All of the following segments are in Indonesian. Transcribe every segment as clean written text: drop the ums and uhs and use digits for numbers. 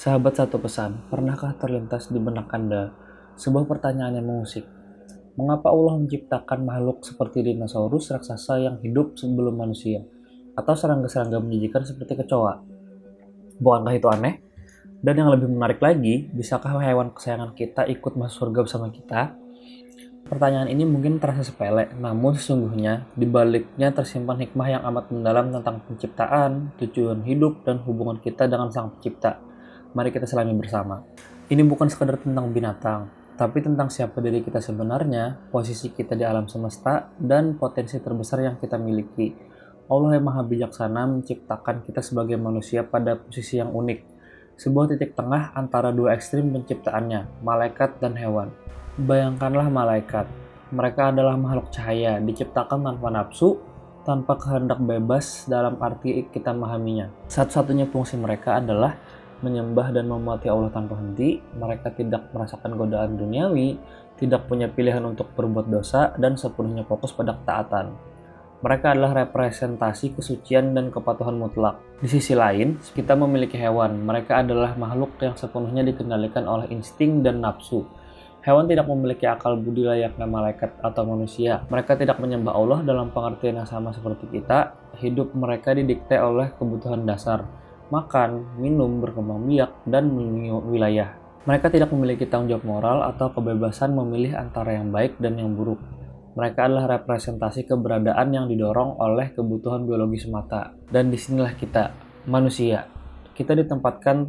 Sahabat satu pesan, pernahkah terlintas di benak Anda sebuah pertanyaan yang mengusik? Mengapa Allah menciptakan makhluk seperti dinosaurus raksasa yang hidup sebelum manusia? Atau serangga-serangga menjijikan seperti kecoa? Bukankah itu aneh? Dan yang lebih menarik lagi, bisakah hewan kesayangan kita ikut masuk surga bersama kita? Pertanyaan ini mungkin terasa sepele, namun sesungguhnya di baliknya tersimpan hikmah yang amat mendalam tentang penciptaan, tujuan hidup, dan hubungan kita dengan Sang Pencipta. Mari kita selami bersama. Ini bukan sekedar tentang binatang, tapi tentang siapa diri kita sebenarnya, posisi kita di alam semesta, dan potensi terbesar yang kita miliki. Allah yang Maha Bijaksana menciptakan kita sebagai manusia pada posisi yang unik, sebuah titik tengah antara dua ekstrim penciptaannya, malaikat dan hewan. Bayangkanlah malaikat. Mereka adalah makhluk cahaya, diciptakan tanpa nafsu, tanpa kehendak bebas dalam arti kita memahaminya. Satu-satunya fungsi mereka adalah menyembah dan memuati Allah tanpa henti. Mereka tidak merasakan godaan duniawi, tidak punya pilihan untuk berbuat dosa, dan sepenuhnya fokus pada ketaatan. Mereka adalah representasi kesucian dan kepatuhan mutlak. Di sisi lain, kita memiliki hewan. Mereka adalah makhluk yang sepenuhnya dikendalikan oleh insting dan nafsu. Hewan tidak memiliki akal budi layaknya malaikat atau manusia. Mereka tidak menyembah Allah dalam pengertian yang sama seperti kita. Hidup mereka didikte oleh kebutuhan dasar, makan, minum, berkembang biak, dan melindungi wilayah. Mereka tidak memiliki tanggung jawab moral atau kebebasan memilih antara yang baik dan yang buruk. Mereka adalah representasi keberadaan yang didorong oleh kebutuhan biologi semata. Dan disinilah kita, manusia. Kita ditempatkan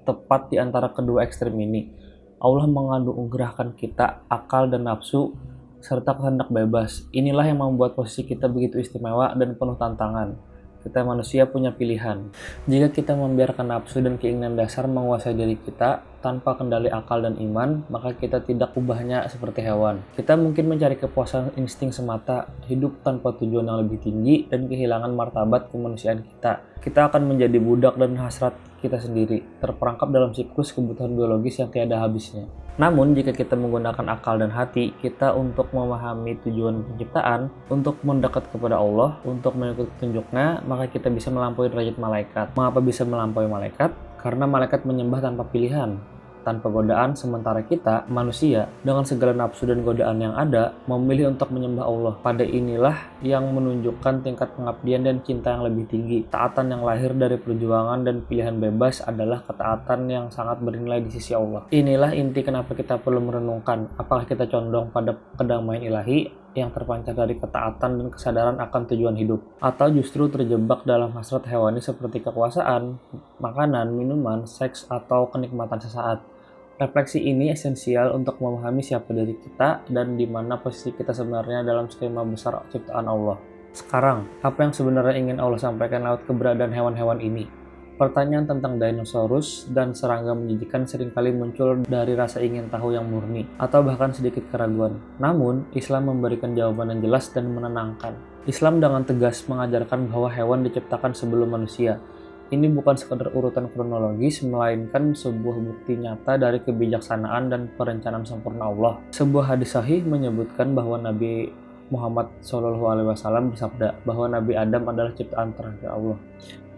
tepat di antara kedua ekstrem ini. Allah menganugerahkan kita akal dan nafsu serta kehendak bebas. Inilah yang membuat posisi kita begitu istimewa dan penuh tantangan. Kita manusia punya pilihan. Jika kita membiarkan nafsu dan keinginan dasar menguasai diri kita tanpa kendali akal dan iman, maka kita tidak ubahnya seperti hewan. Kita mungkin mencari kepuasan insting semata, hidup tanpa tujuan yang lebih tinggi, dan kehilangan martabat kemanusiaan kita. Kita akan menjadi budak dan hasrat kita sendiri, terperangkap dalam siklus kebutuhan biologis yang tiada habisnya. Namun, jika kita menggunakan akal dan hati kita untuk memahami tujuan penciptaan, untuk mendekat kepada Allah, untuk mengikuti petunjuknya, maka kita bisa melampaui derajat malaikat. Mengapa bisa melampaui malaikat? Karena malaikat menyembah tanpa pilihan, tanpa godaan, sementara kita, manusia, dengan segala nafsu dan godaan yang ada, memilih untuk menyembah Allah. Pada inilah yang menunjukkan tingkat pengabdian dan cinta yang lebih tinggi. Taatan yang lahir dari perjuangan dan pilihan bebas adalah ketaatan yang sangat bernilai di sisi Allah. Inilah inti kenapa kita perlu merenungkan, apakah kita condong pada kedamaian ilahi yang terpancar dari ketaatan dan kesadaran akan tujuan hidup, atau justru terjebak dalam hasrat hewani seperti kekuasaan, makanan, minuman, seks, atau kenikmatan sesaat. Refleksi ini esensial untuk memahami siapa diri kita dan di mana posisi kita sebenarnya dalam skema besar ciptaan Allah. Sekarang, apa yang sebenarnya ingin Allah sampaikan lewat keberadaan hewan-hewan ini? Pertanyaan tentang dinosaurus dan serangga menjijikan seringkali muncul dari rasa ingin tahu yang murni, atau bahkan sedikit keraguan. Namun, Islam memberikan jawaban yang jelas dan menenangkan. Islam dengan tegas mengajarkan bahwa hewan diciptakan sebelum manusia. Ini bukan sekedar urutan kronologis, melainkan sebuah bukti nyata dari kebijaksanaan dan perencanaan sempurna Allah. Sebuah hadis sahih menyebutkan bahwa Nabi Muhammad SAW bersabda bahwa Nabi Adam adalah ciptaan terakhir Allah.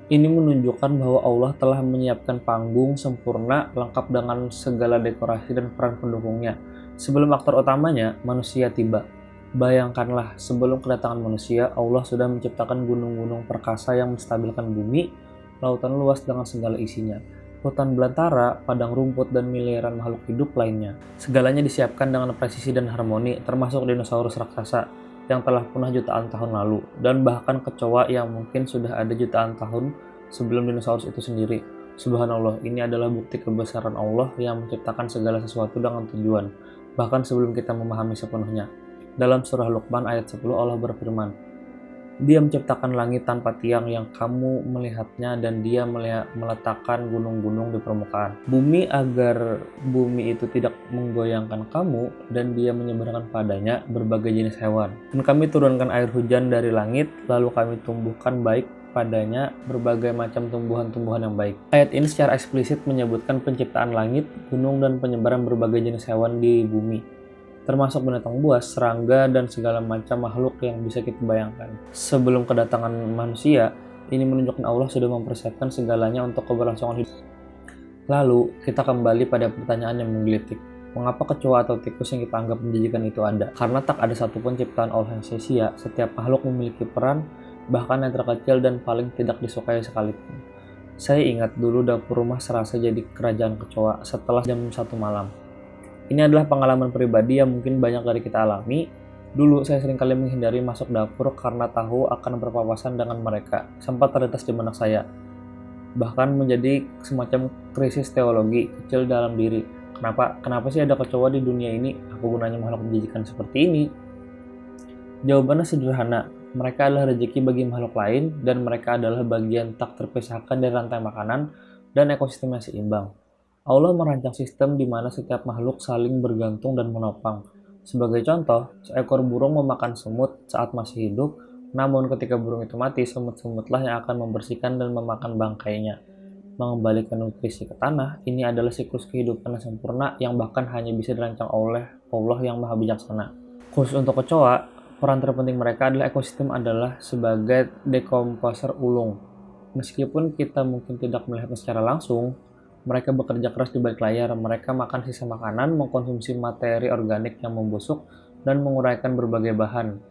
Ini menunjukkan bahwa Allah telah menyiapkan panggung sempurna lengkap dengan segala dekorasi dan peran pendukungnya. Sebelum aktor utamanya, manusia tiba. Bayangkanlah, sebelum kedatangan manusia, Allah sudah menciptakan gunung-gunung perkasa yang menstabilkan bumi, lautan luas dengan segala isinya, hutan belantara, padang rumput, dan miliaran makhluk hidup lainnya. Segalanya disiapkan dengan presisi dan harmoni, termasuk dinosaurus raksasa yang telah punah jutaan tahun lalu, dan bahkan kecoa yang mungkin sudah ada jutaan tahun sebelum dinosaurus itu sendiri. Subhanallah, ini adalah bukti kebesaran Allah yang menciptakan segala sesuatu dengan tujuan, bahkan sebelum kita memahami sepenuhnya. Dalam surah Luqman ayat 10 Allah berfirman, Dia menciptakan langit tanpa tiang yang kamu melihatnya, dan Dia meletakkan gunung-gunung di permukaan bumi agar bumi itu tidak menggoyangkan kamu, dan Dia menyebarkan padanya berbagai jenis hewan. Dan kami turunkan air hujan dari langit, lalu kami tumbuhkan baik padanya berbagai macam tumbuhan-tumbuhan yang baik. Ayat ini secara eksplisit menyebutkan penciptaan langit, gunung, dan penyebaran berbagai jenis hewan di bumi, termasuk binatang buas, serangga, dan segala macam makhluk yang bisa kita bayangkan. Sebelum kedatangan manusia, ini menunjukkan Allah sudah mempersiapkan segalanya untuk keberlangsungan hidup. Lalu, kita kembali pada pertanyaan yang menggelitik. Mengapa kecoa atau tikus yang kita anggap menjijikan itu ada? Karena tak ada satupun ciptaan Allah yang sia-sia. Setiap makhluk memiliki peran, bahkan yang terkecil dan paling tidak disukai sekalipun. Saya ingat dulu dapur rumah serasa jadi kerajaan kecoa setelah jam 1 malam. Ini adalah pengalaman pribadi yang mungkin banyak dari kita alami. Dulu saya seringkali menghindari masuk dapur karena tahu akan berpapasan dengan mereka. Sempat terlintas di benak saya, bahkan menjadi semacam krisis teologi kecil dalam diri. Kenapa sih ada kecoa di dunia ini? Apa gunanya makhluk menjijikan seperti ini? Jawabannya sederhana. Mereka adalah rezeki bagi makhluk lain, dan mereka adalah bagian tak terpisahkan dari rantai makanan dan ekosistem yang seimbang. Allah merancang sistem di mana setiap makhluk saling bergantung dan menopang. Sebagai contoh, seekor burung memakan semut saat masih hidup, namun ketika burung itu mati, semut-semutlah yang akan membersihkan dan memakan bangkainya. Mengembalikan nutrisi ke tanah, ini adalah siklus kehidupan yang sempurna yang bahkan hanya bisa dirancang oleh Allah yang maha bijaksana. Khusus untuk kecoa, peran terpenting mereka adalah ekosistem adalah sebagai dekomposer ulung. Meskipun kita mungkin tidak melihatnya secara langsung, mereka bekerja keras di balik layar. Mereka makan sisa makanan, mengkonsumsi materi organik yang membusuk, dan menguraikan berbagai bahan.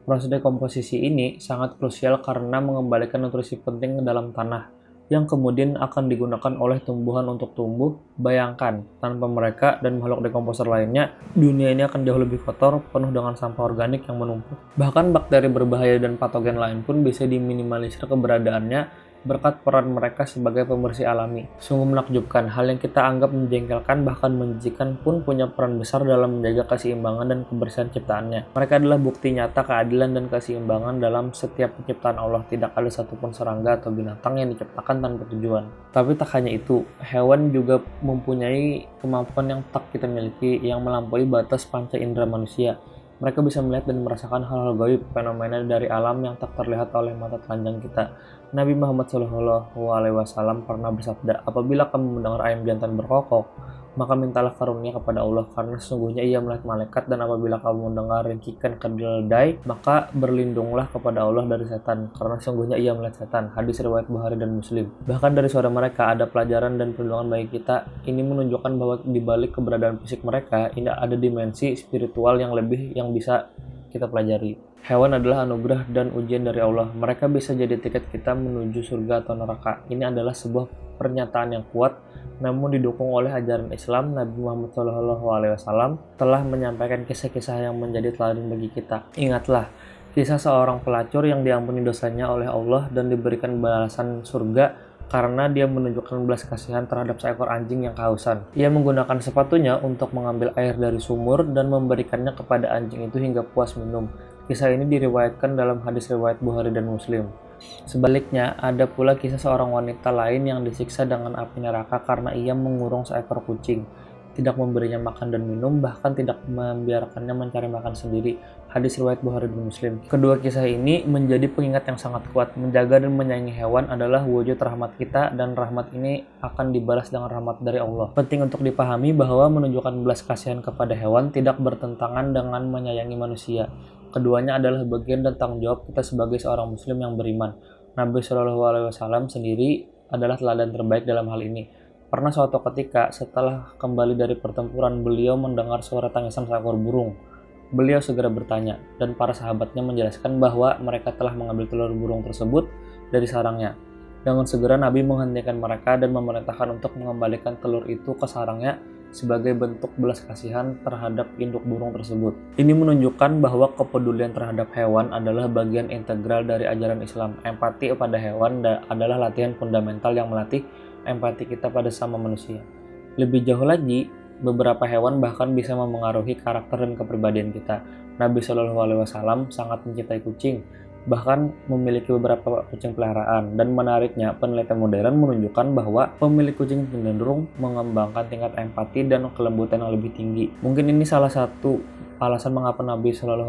Proses dekomposisi ini sangat krusial karena mengembalikan nutrisi penting ke dalam tanah, yang kemudian akan digunakan oleh tumbuhan untuk tumbuh. Bayangkan, tanpa mereka dan makhluk dekomposer lainnya, dunia ini akan jauh lebih kotor, penuh dengan sampah organik yang menumpuk. Bahkan bakteri berbahaya dan patogen lain pun bisa diminimalisir keberadaannya berkat peran mereka sebagai pembersih alami. Sungguh menakjubkan, hal yang kita anggap menjengkelkan bahkan menjijikan pun punya peran besar dalam menjaga keseimbangan dan kebersihan ciptaannya. Mereka adalah bukti nyata keadilan dan keseimbangan dalam setiap penciptaan Allah. Tidak ada satupun serangga atau binatang yang diciptakan tanpa tujuan. Tapi tak hanya itu, hewan juga mempunyai kemampuan yang tak kita miliki, yang melampaui batas panca indera manusia. Mereka bisa melihat dan merasakan hal-hal gaib, fenomena dari alam yang tak terlihat oleh mata telanjang kita. Nabi Muhammad SAW pernah bersabda, apabila kamu mendengar ayam jantan berkokok, maka mintalah karunia kepada Allah, karena sesungguhnya ia melihat malaikat, dan apabila kamu mendengar ringkikan keledai, maka berlindunglah kepada Allah dari setan, karena sesungguhnya ia melihat setan. Hadis riwayat Bukhari dan Muslim. Bahkan dari suara mereka ada pelajaran dan perlindungan bagi kita. Ini menunjukkan bahwa di balik keberadaan fisik mereka, ini ada dimensi spiritual yang lebih yang bisa kita pelajari. Hewan adalah anugerah dan ujian dari Allah. Mereka bisa jadi tiket kita menuju surga atau neraka. Ini adalah sebuah pernyataan yang kuat, namun didukung oleh ajaran Islam. Nabi Muhammad SAW telah menyampaikan kisah-kisah yang menjadi teladan bagi kita. Ingatlah, kisah seorang pelacur yang diampuni dosanya oleh Allah dan diberikan balasan surga karena dia menunjukkan belas kasihan terhadap seekor anjing yang kehausan. Ia menggunakan sepatunya untuk mengambil air dari sumur dan memberikannya kepada anjing itu hingga puas minum. Kisah ini diriwayatkan dalam hadis riwayat Bukhari dan Muslim. Sebaliknya, ada pula kisah seorang wanita lain yang disiksa dengan api neraka karena ia mengurung seekor kucing, tidak memberinya makan dan minum, bahkan tidak membiarkannya mencari makan sendiri. Hadis riwayat Bukhari dan Muslim. Kedua kisah ini menjadi pengingat yang sangat kuat. Menjaga dan menyayangi hewan adalah wujud rahmat kita, dan rahmat ini akan dibalas dengan rahmat dari Allah. Penting untuk dipahami bahwa menunjukkan belas kasihan kepada hewan tidak bertentangan dengan menyayangi manusia. Keduanya adalah bagian dan tanggung jawab kita sebagai seorang muslim yang beriman. Nabi SAW sendiri adalah teladan terbaik dalam hal ini. Pernah suatu ketika, setelah kembali dari pertempuran, beliau mendengar suara tangisan seekor burung. Beliau segera bertanya, dan para sahabatnya menjelaskan bahwa mereka telah mengambil telur burung tersebut dari sarangnya. Dengan segera Nabi menghentikan mereka dan memerintahkan untuk mengembalikan telur itu ke sarangnya sebagai bentuk belas kasihan terhadap induk burung tersebut. Ini menunjukkan bahwa kepedulian terhadap hewan adalah bagian integral dari ajaran Islam. Empati pada hewan adalah latihan fundamental yang melatih empati kita pada sama manusia. Lebih jauh lagi, beberapa hewan bahkan bisa memengaruhi karakter dan kepribadian kita. Nabi SAW sangat mencintai kucing, bahkan memiliki beberapa kucing peliharaan. Dan menariknya, penelitian modern menunjukkan bahwa pemilik kucing cenderung mengembangkan tingkat empati dan kelembutan yang lebih tinggi. Mungkin ini salah satu alasan mengapa Nabi SAW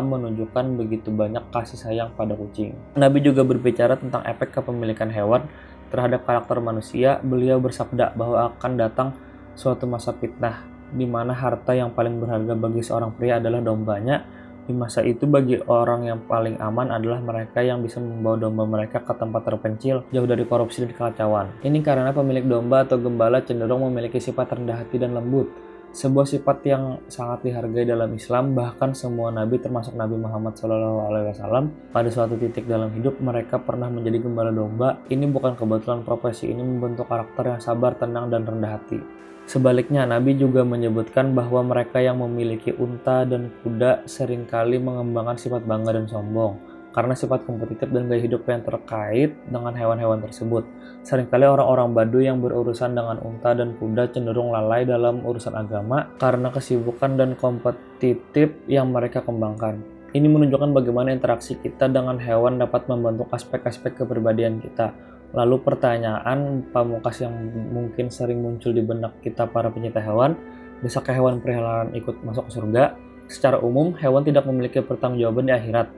menunjukkan begitu banyak kasih sayang pada kucing. Nabi juga berbicara tentang efek kepemilikan hewan terhadap karakter manusia. Beliau bersabda bahwa akan datang suatu masa fitnah, di mana harta yang paling berharga bagi seorang pria adalah dombanya, Di masa itu bagi orang yang paling aman adalah mereka yang bisa membawa domba mereka ke tempat terpencil, jauh dari korupsi dan kekacauan. Ini karena pemilik domba atau gembala cenderung memiliki sifat rendah hati dan lembut. Sebuah sifat yang sangat dihargai dalam Islam, bahkan semua nabi termasuk Nabi Muhammad SAW pada suatu titik dalam hidup mereka pernah menjadi gembala domba. Ini bukan kebetulan, profesi ini membentuk karakter yang sabar, tenang, dan rendah hati. Sebaliknya, Nabi juga menyebutkan bahwa mereka yang memiliki unta dan kuda seringkali mengembangkan sifat bangga dan sombong karena sifat kompetitif dan gaya hidup yang terkait dengan hewan-hewan tersebut. Seringkali orang-orang Baduy yang berurusan dengan unta dan kuda cenderung lalai dalam urusan agama karena kesibukan dan kompetitif yang mereka kembangkan. Ini menunjukkan bagaimana interaksi kita dengan hewan dapat membentuk aspek-aspek kepribadian kita. Lalu pertanyaan pamungkas yang mungkin sering muncul di benak kita para pencinta hewan, bisakah hewan peliharaan ikut masuk surga? Secara umum, hewan tidak memiliki pertanggungjawaban di akhirat,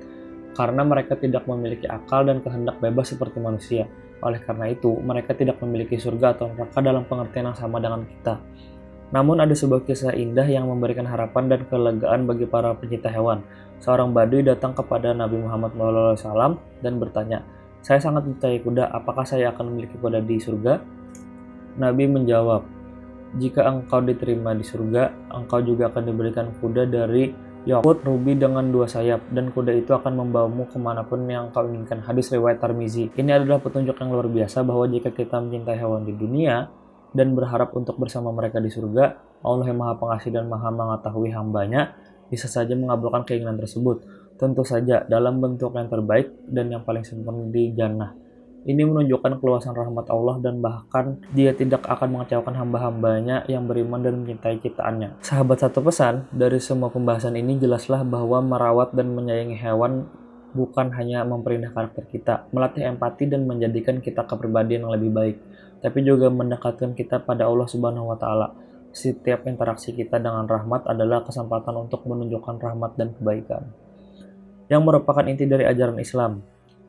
karena mereka tidak memiliki akal dan kehendak bebas seperti manusia. Oleh karena itu, mereka tidak memiliki surga atau neraka dalam pengertian yang sama dengan kita. Namun ada sebuah kisah indah yang memberikan harapan dan kelegaan bagi para pencinta hewan. Seorang Baduy datang kepada Nabi Muhammad SAW dan bertanya, "Saya sangat mencintai kuda, apakah saya akan memiliki kuda di surga?" Nabi menjawab, "Jika engkau diterima di surga, engkau juga akan diberikan kuda dari yakut rubi dengan 2 sayap, dan kuda itu akan membawamu kemanapun yang kau inginkan." Hadis riwayat Tirmizi. Ini adalah petunjuk yang luar biasa bahwa jika kita mencintai hewan di dunia dan berharap untuk bersama mereka di surga, Allah yang Maha Pengasih dan Maha Mengetahui hambanya bisa saja mengabulkan keinginan tersebut. Tentu saja dalam bentuk yang terbaik dan yang paling sempurna di jannah. Ini menunjukkan keluasan rahmat Allah dan bahkan Dia tidak akan mengecewakan hamba-hambanya yang beriman dan mencintai ciptaannya. Sahabat, satu pesan dari semua pembahasan ini jelaslah bahwa merawat dan menyayangi hewan bukan hanya memperindah karakter kita, melatih empati dan menjadikan kita kepribadian yang lebih baik, tapi juga mendekatkan kita pada Allah Subhanahu wa Ta'ala. Setiap interaksi kita dengan rahmat adalah kesempatan untuk menunjukkan rahmat dan kebaikan, yang merupakan inti dari ajaran Islam.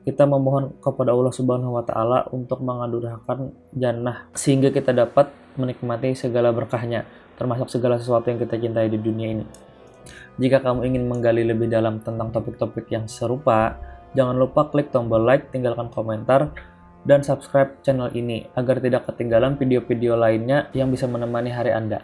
Kita memohon kepada Allah Subhanahu wa Ta'ala untuk menganugerahkan jannah sehingga kita dapat menikmati segala berkahnya, termasuk segala sesuatu yang kita cintai di dunia ini. Jika kamu ingin menggali lebih dalam tentang topik-topik yang serupa, jangan lupa klik tombol like, tinggalkan komentar, dan subscribe channel ini agar tidak ketinggalan video-video lainnya yang bisa menemani hari Anda.